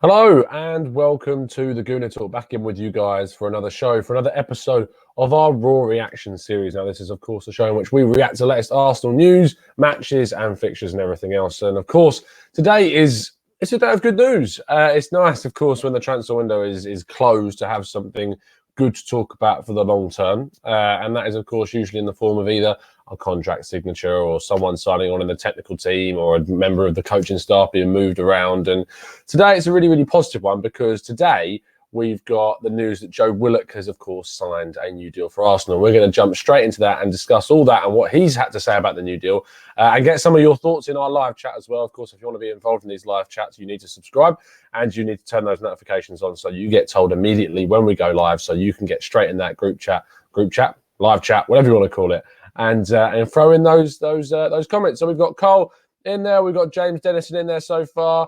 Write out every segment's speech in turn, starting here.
Hello and welcome to the Gooner Talk. Back in with you guys for another show, for another episode of our Raw Reaction series. Now, this is, of course, a show in which we react to the latest Arsenal news, matches and fixtures and everything else. And, of course, today it's a day of good news. It's nice, of course, when the transfer window is closed to have something good to talk about for the long term. And that is, of course, usually in the form of either a contract signature or someone signing on in the technical team or a member of the coaching staff being moved around. And today it's a really, really positive one because today we've got the news that Joe Willock has, of course, signed a new deal for Arsenal. We're going to jump straight into that and discuss all that and what he's had to say about the new deal and get some of your thoughts in our live chat as well. Of course, if you want to be involved in these live chats, you need to subscribe and you need to turn those notifications on so you get told immediately when we go live so you can get straight in that group chat, live chat, whatever you want to call it, and throw in those comments. So we've got Cole in there, we've got James Dennison in there so far.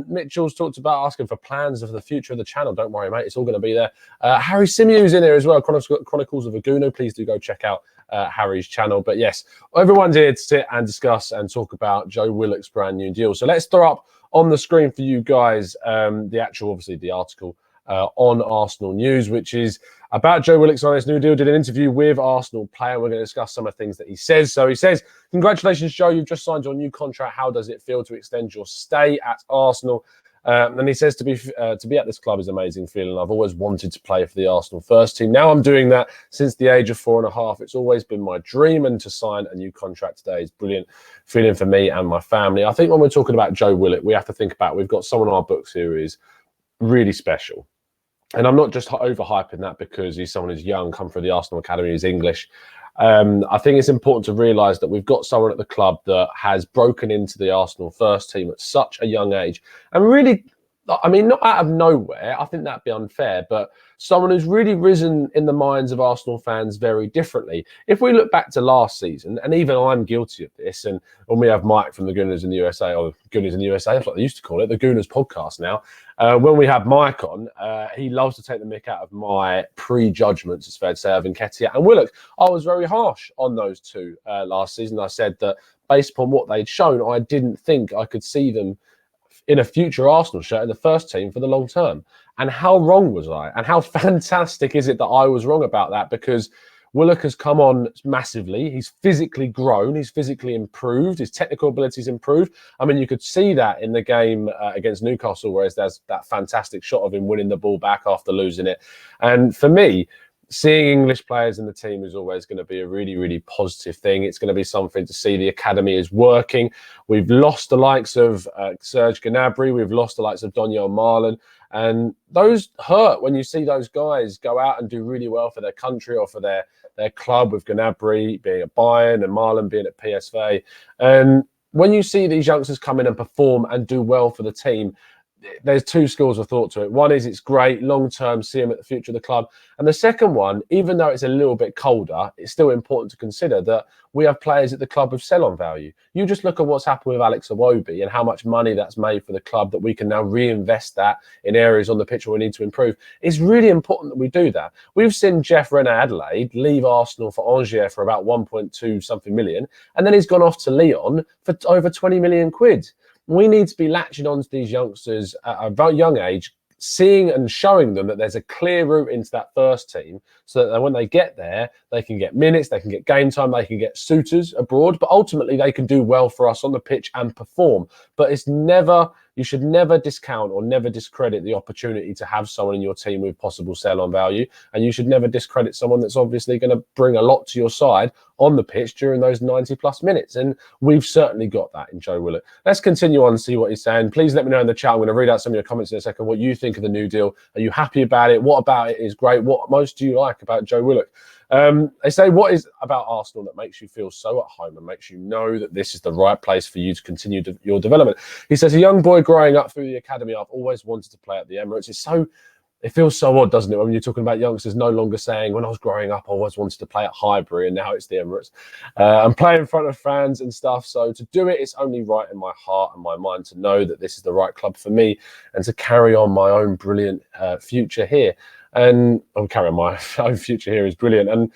Mitchell's talked about asking for plans of the future of the channel. Don't worry, mate, it's all going to be there. Harry Simew's in there as well. Chronicles of a Gooner. Please do go check out Harry's channel. But yes, everyone's here to sit and discuss and talk about Joe Willock's brand new deal. So let's throw up on the screen for you guys the actual, obviously, the article on Arsenal News, which is about Joe Willock signing his new deal. Did an interview with Arsenal player. We're going to discuss some of the things that he says. So he says, "Congratulations, Joe. You've just signed your new contract. How does it feel to extend your stay at Arsenal?" And he says, to be at this club is an amazing feeling. I've always wanted to play for the Arsenal first team. Now I'm doing that since the age of 4.5. It's always been my dream, and to sign a new contract today is brilliant feeling for me and my family. I think when we're talking about Joe Willock, we have to think about, we've got someone on our books who is really special. And I'm not just overhyping that because he's someone who's young, come through the Arsenal Academy, he's English. I think it's important to realise that we've got someone at the club that has broken into the Arsenal first team at such a young age. And really, I mean, not out of nowhere, I think that'd be unfair, but someone who's really risen in the minds of Arsenal fans very differently. If we look back to last season, and even I'm guilty of this, and when we have Mike from the Gooners in the USA, or Gooners in the USA, that's what they used to call it, the Gooners podcast now, when we have Mike on, he loves to take the mick out of my prejudgments, it's fair to say, of Nketiah and Willock. I was very harsh on those two last season. I said that based upon what they'd shown, I didn't think I could see them in a future Arsenal shirt in the first team for the long term. And how wrong was I? And how fantastic is it that I was wrong about that? Because Willock has come on massively. He's physically grown. He's physically improved. His technical abilities improved. I mean, you could see that in the game against Newcastle, whereas there's that fantastic shot of him winning the ball back after losing it. And for me, seeing English players in the team is always going to be a really, really positive thing. It's going to be something to see the academy is working. We've lost the likes of Serge Gnabry. We've lost the likes of Donyell Marlon. And those hurt when you see those guys go out and do really well for their country or for their club, with Gnabry being at Bayern and Marlon being at PSV. And when you see these youngsters come in and perform and do well for the team, there's two schools of thought to it. One is it's great, long-term, see him at the future of the club. And the second one, even though it's a little bit colder, it's still important to consider that we have players at the club with sell-on value. You just look at what's happened with Alex Iwobi and how much money that's made for the club, that we can now reinvest that in areas on the pitch where we need to improve. It's really important that we do that. We've seen Jeff Renner-Adelaide leave Arsenal for Angers for about 1.2 something million, and then he's gone off to Lyon for over 20 million quid. We need to be latching on to these youngsters at a very young age, seeing and showing them that there's a clear route into that first team so that when they get there, they can get minutes, they can get game time, they can get suitors abroad, but ultimately they can do well for us on the pitch and perform. But it's never, you should never discount or never discredit the opportunity to have someone in your team with possible sell-on value. And you should never discredit someone that's obviously going to bring a lot to your side on the pitch during those 90+ minutes. And we've certainly got that in Joe Willock. Let's continue on and see what he's saying. Please let me know in the chat. I'm going to read out some of your comments in a second, what you think of the new deal. Are you happy about it? What about it is great? What most do you like about Joe Willock? They say, what is about Arsenal that makes you feel so at home and makes you know that this is the right place for you to continue your development? He says, a young boy growing up through the academy, I've always wanted to play at the Emirates. It feels so odd, doesn't it, when you're talking about youngsters no longer saying, when I was growing up, I always wanted to play at Highbury, and now it's the Emirates. And play in front of fans and stuff. So to do it, it's only right in my heart and my mind to know that this is the right club for me and to carry on my own brilliant future here. And carry on my own future here is brilliant. And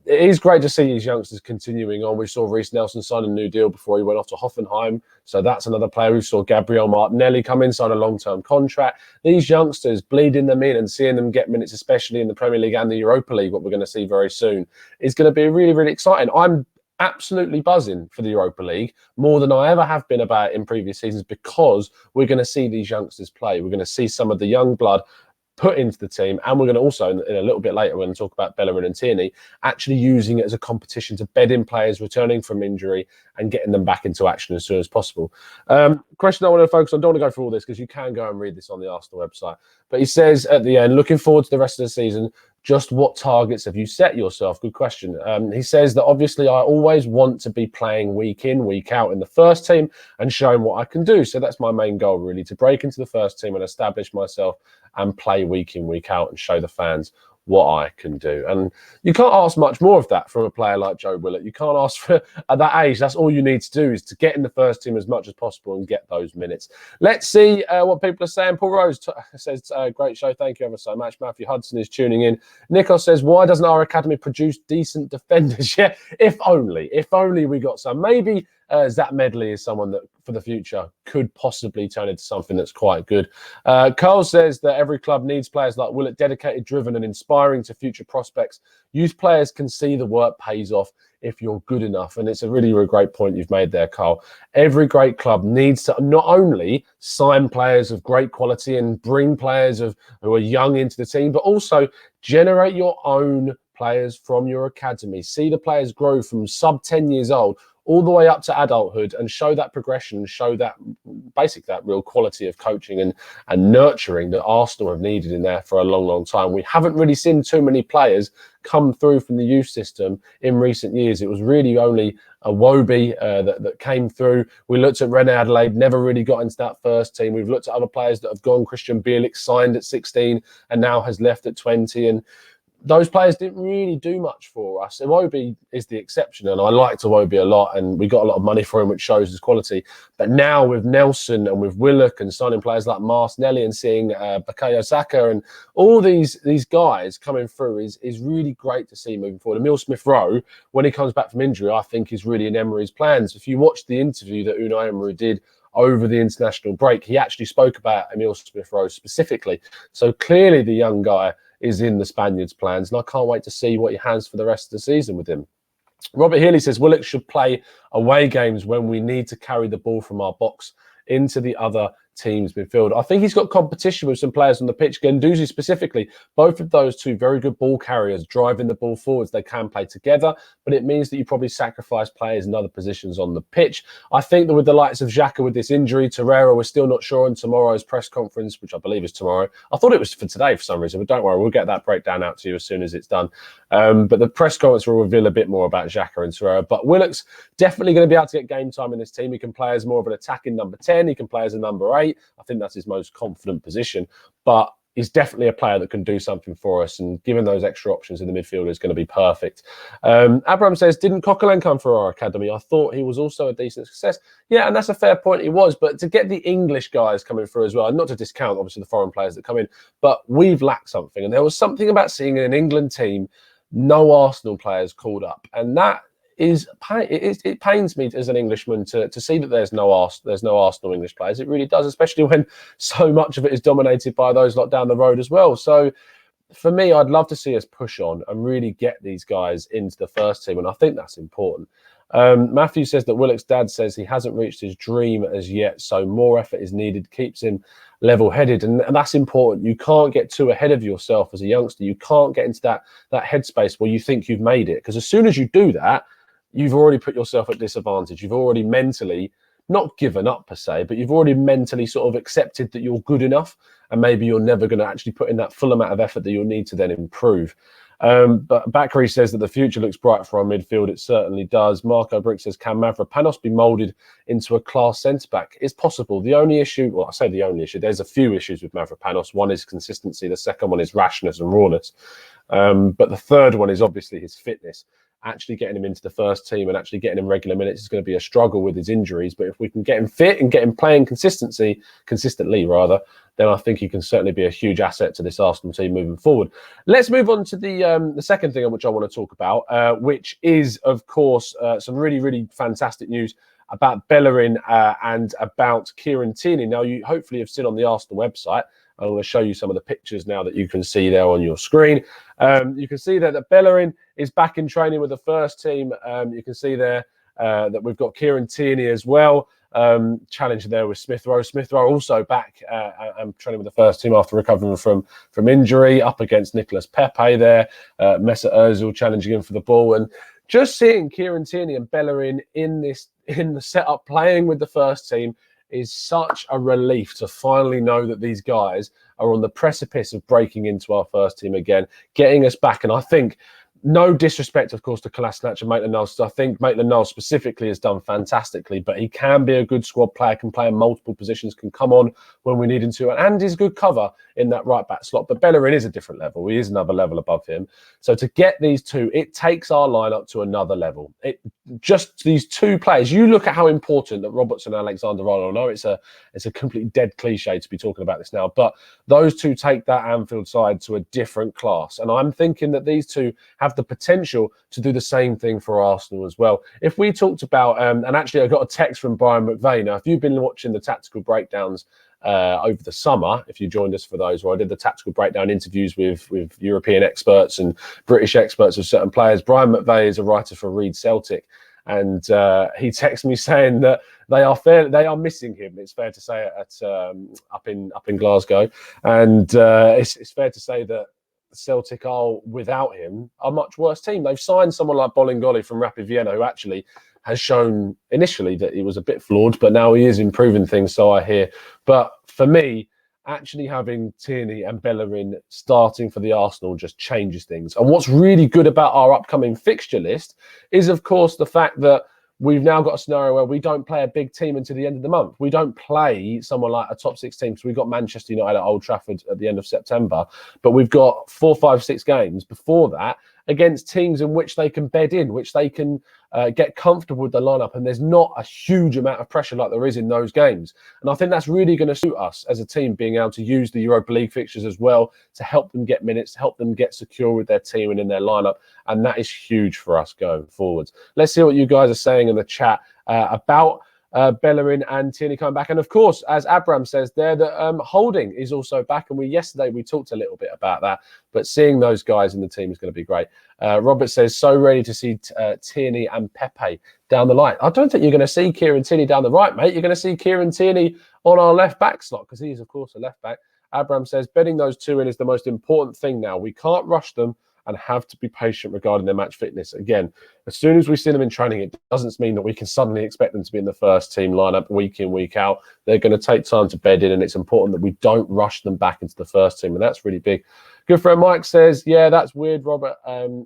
it is great to see these youngsters continuing on. We saw Reece Nelson sign a new deal before he went off to Hoffenheim. So that's another player. We saw Gabriel Martinelli come in, sign a long-term contract. These youngsters, bleeding them in and seeing them get minutes, especially in the Premier League and the Europa League, what we're going to see very soon, is going to be really, really exciting. I'm absolutely buzzing for the Europa League, more than I ever have been about in previous seasons, because we're going to see these youngsters play. We're going to see some of the young blood put into the team, and we're going to also, in a little bit later, we're going to talk about Bellerin and Tierney actually using it as a competition to bed in players returning from injury and getting them back into action as soon as possible. Question I want to focus on, don't want to go through all this because you can go and read this on the Arsenal website, but he says at the end, looking forward to the rest of the season, just what targets have you set yourself? Good question. He says that obviously I always want to be playing week in, week out in the first team and showing what I can do. So that's my main goal, really, to break into the first team and establish myself and play week in, week out and show the fans what I can do. And you can't ask much more of that from a player like Joe Willock. You can't ask for, at that age, that's all you need to do, is to get in the first team as much as possible and get those minutes. Let's see what people are saying. Paul Rose says, great show, thank you ever so much. Matthew Hudson is tuning in. Nico says, why doesn't our academy produce decent defenders? Yeah, if only we got some. Maybe Zach Medley is someone that for the future could possibly turn into something that's quite good. Carl says that every club needs players like Willock, dedicated, driven and inspiring to future prospects. Youth players can see the work pays off if you're good enough. And it's a really, really great point you've made there, Carl. Every great club needs to not only sign players of great quality and bring players who are young into the team, but also generate your own players from your academy. See the players grow from sub 10 years old all the way up to adulthood and show that progression, show that that real quality of coaching and nurturing that Arsenal have needed in there for a long, long time. We haven't really seen too many players come through from the youth system in recent years. It was really only a Wobie that came through. We looked at René Adelaide, never really got into that first team. We've looked at other players that have gone. Christian Bielik signed at 16 and now has left at 20. And those players didn't really do much for us. Iwobi is the exception, and I liked Iwobi a lot, and we got a lot of money for him, which shows his quality. But now with Nelson and with Willock and signing players like Martinelli and seeing Bukayo Saka and all these guys coming through is really great to see moving forward. Emile Smith-Rowe, when he comes back from injury, I think is really in Emery's plans. If you watch the interview that Unai Emery did over the international break, he actually spoke about Emile Smith-Rowe specifically. So clearly the young guy is in the Spaniards' plans, and I can't wait to see what he has for the rest of the season with him. Robert Healy says, Willock should play away games when we need to carry the ball from our box into the other team's midfield. I think he's got competition with some players on the pitch. Guendouzi specifically, both of those two very good ball carriers, driving the ball forwards. They can play together, but it means that you probably sacrifice players in other positions on the pitch. I think that with the likes of Xhaka with this injury, Torreira, we're still not sure on tomorrow's press conference, which I believe is tomorrow. I thought it was for today for some reason, but don't worry, we'll get that breakdown out to you as soon as it's done. But the press conference will reveal a bit more about Xhaka and Torreira. But Willock's definitely going to be able to get game time in this team. He can play as more of an attacking number 10. He can play as a number 8. I think that's his most confident position, but he's definitely a player that can do something for us, and given those extra options in the midfield is going to be perfect. Abraham says, didn't Coquelin come for our academy? I thought he was also a decent success. Yeah, and that's a fair point, he was, but to get the English guys coming through as well, and not to discount obviously the foreign players that come in, but we've lacked something, and there was something about seeing an England team, no Arsenal players called up, and that it pains me as an Englishman to see that there's no Arsenal English players. It really does, especially when so much of it is dominated by those lot down the road as well. So for me, I'd love to see us push on and really get these guys into the first team, and I think that's important. Matthew says that Willock's dad says he hasn't reached his dream as yet, so more effort is needed, keeps him level-headed, and that's important. You can't get too ahead of yourself as a youngster. You can't get into that headspace where you think you've made it, because as soon as you do that, you've already put yourself at disadvantage. You've already mentally, not given up per se, but you've already mentally sort of accepted that you're good enough, and maybe you're never going to actually put in that full amount of effort that you'll need to then improve. But Bakary says that the future looks bright for our midfield. It certainly does. Marco Brick says, can Mavropanos be moulded into a class centre-back? It's possible. The only issue, well, I say the only issue, there's a few issues with Mavropanos. One is consistency. The second one is rashness and rawness. But the third one is obviously his fitness. actually getting him into the first team and actually getting him regular minutes is going to be a struggle with his injuries. But if we can get him fit and get him playing consistently, then I think he can certainly be a huge asset to this Arsenal team moving forward. Let's move on to the second thing on which I want to talk about, which is, of course, some really, really fantastic news about Bellerin and about Kieran Tierney. Now, you hopefully have seen on the Arsenal website. I'm going to show you some of the pictures now that you can see there on your screen. You can see there that Bellerin is back in training with the first team. You can see there that we've got Kieran Tierney as well. Challenge there with Smith Rowe. Smith Rowe also back and training with the first team after recovering from injury, up against Nicolas Pepe there. Mesut Ozil challenging him for the ball. And just seeing Kieran Tierney and Bellerin in the setup playing with the first team is such a relief to finally know that these guys are on the precipice of breaking into our first team again, getting us back. And I think, no disrespect, of course, to Kolasinac and Maitland-Niles. I think Maitland-Niles specifically has done fantastically, but he can be a good squad player, can play in multiple positions, can come on when we need him to, and is good cover in that right-back slot. But Bellerin is a different level. He is another level above him. So to get these two, it takes our lineup to another level. Just these two players, you look at how important that Robertson and Alexander-Arnold. I know it's a completely dead cliche to be talking about this now, but those two take that Anfield side to a different class. And I'm thinking that these two have the potential to do the same thing for Arsenal as well. If we talked about, and actually I got a text from Brian McVeigh. Now, if you've been watching the tactical breakdowns over the summer, if you joined us for those, where I did the tactical breakdown interviews with European experts and British experts of certain players, Brian McVeigh is a writer for Reed Celtic. And he texted me saying that they are missing him. It's fair to say up in Glasgow, and it's fair to say that Celtic are, without him, a much worse team. They've signed someone like Bolingoli from Rapid Vienna, who actually has shown initially that he was a bit flawed, but now he is improving things, so I hear. But for me, actually having Tierney and Bellerin starting for the Arsenal just changes things. And what's really good about our upcoming fixture list is, of course, the fact that we've now got a scenario where we don't play a big team until the end of the month. We don't play someone like a top six team. So we've got Manchester United at Old Trafford at the end of September, but we've got 4, 5, 6 games before that against teams in which they can bed in, which they can get comfortable with the lineup. And there's not a huge amount of pressure like there is in those games. And I think that's really going to suit us as a team, being able to use the Europa League fixtures as well to help them get minutes, to help them get secure with their team and in their lineup. And that is huge for us going forwards. Let's see what you guys are saying in the chat about Bellerin and Tierney coming back. And of course, as Abram says there, that Holding is also back. And yesterday we talked a little bit about that, but seeing those guys in the team is going to be great. Robert says, so ready to see Tierney and Pepe down the line. I don't think you're going to see Kieran Tierney down the right, mate. You're going to see Kieran Tierney on our left back slot, because he's, of course, a left back. Abram says, bedding those two in is the most important thing now. We can't rush them and have to be patient regarding their match fitness. Again, as soon as we see them in training, it doesn't mean that we can suddenly expect them to be in the first team lineup week in, week out. They're going to take time to bed in, and it's important that we don't rush them back into the first team, and that's really big. Good friend Mike says, yeah, that's weird, Robert,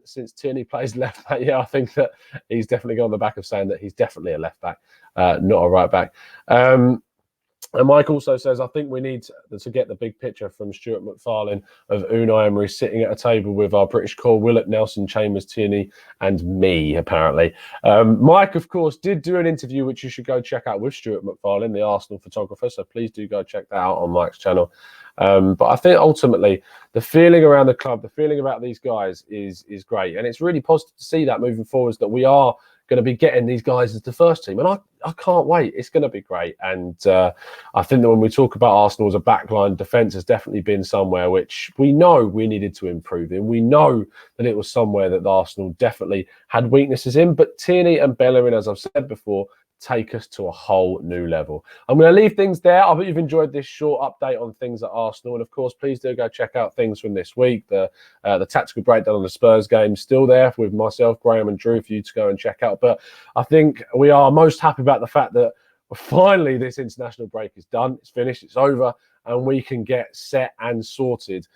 since Tierney plays left back. Yeah, I think that he's definitely gone on the back of saying that he's definitely a left back, not a right back. And Mike also says, I think we need to get the big picture from Stuart McFarlane of Unai Emery sitting at a table with our British core, Willock, Nelson, Chambers, Tierney, and me, apparently. Mike, of course, did do an interview, which you should go check out, with Stuart McFarlane, the Arsenal photographer. So please do go check that out on Mike's channel. But I think ultimately the feeling around the club, the feeling about these guys is great. And it's really positive to see that moving forwards, that we are going to be getting these guys as the first team. And I can't wait. It's going to be great. And I think that when we talk about Arsenal as a backline, defence has definitely been somewhere which we know we needed to improve in. We know that it was somewhere that Arsenal definitely had weaknesses in. But Tierney and Bellerin, as I've said before, take us to a whole new level. I'm going to leave things there. I hope you've enjoyed this short update on things at Arsenal. And of course, please do go check out things from this week. The tactical breakdown on the Spurs game still there with myself, Graham and Drew for you to go and check out. But I think we are most happy about the fact that finally this international break is done. It's finished. It's over. And we can get set and sorted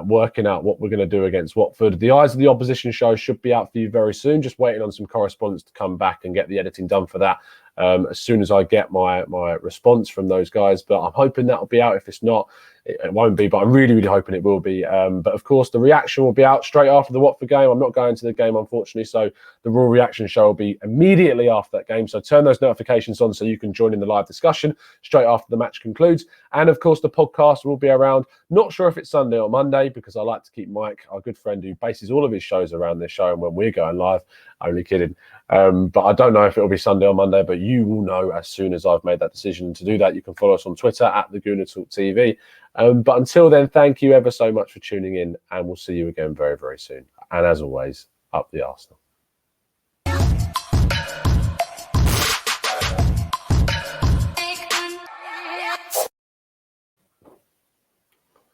working out what we're going to do against Watford. The Eyes of the Opposition show should be out for you very soon. Just waiting on some correspondence to come back and get the editing done for that. as soon as I get my response from those guys. But I'm hoping that'll be out. If it's not, it won't be, but I'm really, really hoping it will be. But of course, the reaction will be out straight after the Watford game. I'm not going to the game, unfortunately, so the Raw reaction show will be immediately after that game. So turn those notifications on so you can join in the live discussion straight after the match concludes. And of course, the podcast will be around. Not sure if it's Sunday or Monday, because I like to keep Mike, our good friend who bases all of his shows around this show and when we're going live. Only kidding. But I don't know if it'll be Sunday or Monday, but you will know as soon as I've made that decision. To do that, you can follow us on Twitter at the Gooner Talk TV. But until then, thank you ever so much for tuning in, and we'll see you again very, very soon. And as always, up the Arsenal.